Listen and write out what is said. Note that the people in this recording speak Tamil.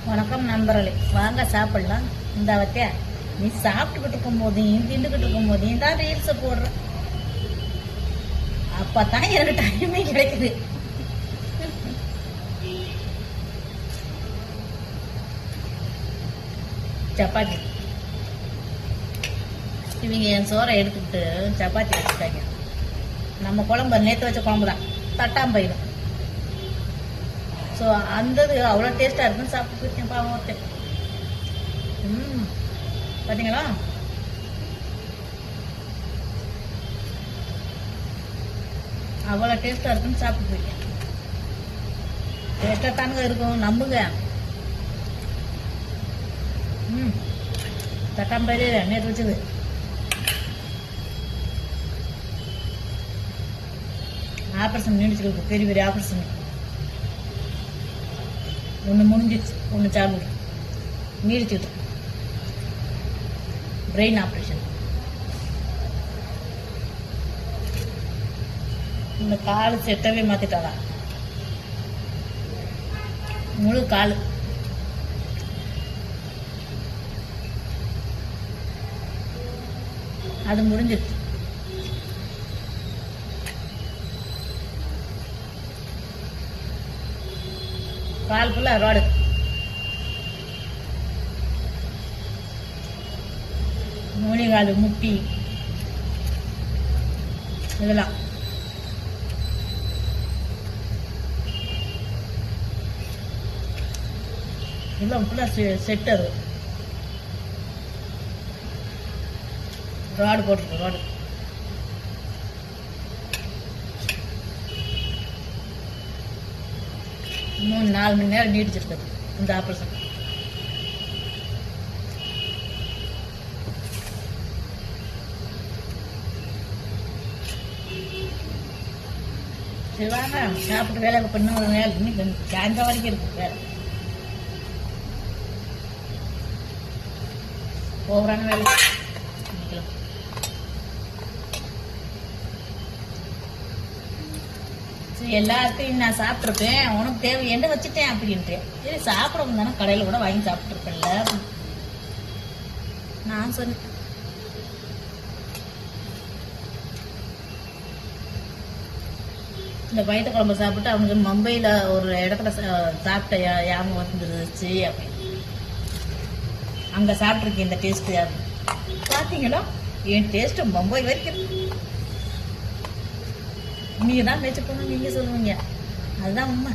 வணக்கம் நண்பர்களே, வாங்க சாப்பிடலாம். இந்த வத்தியா நீ சாப்பிட்டுக்கிட்டு இருக்கும் போதையும் திண்டுக்கிட்டு இருக்கும் போதையும் தான் ரீல்ஸ போடுற. அப்பதான் எனக்கு டைமே கிடைக்குது. சப்பாத்தி இவங்க என் சோறை எடுத்துக்கிட்டு சப்பாத்தி வச்சுட்டாங்க. நம்ம குழம்பு நேற்று வச்ச குழம்பு தான் தட்டாம் போயிடும். ஸோ அந்த அவ்வளோ டேஸ்ட்டாக இருக்குன்னு சாப்பிட்டு இருக்கேன். பாவம் ஒருத்தன். பார்த்தீங்களா, அவ்வளோ டேஸ்ட்டாக இருக்குன்னு சாப்பிட்டு இருக்கேன். டேஸ்ட்டாக தானுங்க இருக்கும், நம்புங்க. தட்டாம்பயிறு நேற்று வச்சது. ஆப்ரேஷன் நீடிச்சிருக்கு, பெரிய பெரிய ஆப்ரேஷன். ஒன்று முடிஞ்சிச்சு, ஒன்று சாப்பிடு நீடிச்சுட்டு. Brain operation. இந்த கால் செட்டவே மாத்திட்டாளா, முழு கால். அது முடிஞ்சிருச்சு. கால் ஃபுல்லாக ரோடு. நுனிகால், முட்டி, இதெல்லாம் இதெல்லாம் ஃபுல்லாக செட்டரு. ரோடு போட்டுருக்கு. ரோடு 3-4 மணி நேரம் நீடிச்சிருக்குது இந்த ஆப்ரேஷன். சரி வாங்க சாப்பிட்டு வேலை பண்ண ஒரு வேலை இன்னும் சாயந்தரம் வரைக்கும் இருக்கு வேலை. ஓவரான வேலை. எல்லாத்தையும் நான் சாப்பிட்ருப்பேன், உனக்கு தேவை என்ன வச்சுட்டேன் அப்படின்றேன். சரி சாப்பிட தானே கடையில் கூட வாங்கி சாப்பிட்ருப்பேன்ல நான் சொன்னேன். இந்த பயத்த குழம்பு சாப்பிட்டு அவனுக்கு மும்பையில் ஒரு இடத்துல சாப்பிட்ட யாம வந்துருச்சு அப்படின்னு. அங்கே சாப்பிட்ருக்கேன் இந்த டேஸ்ட்டு பார்த்தீங்களா, என் டேஸ்ட்டு மும்பை வரைக்கும். நீங்க தான் பேச்சு போன நீங்க சொல்லுவீங்க, அதுதான் உண்மை.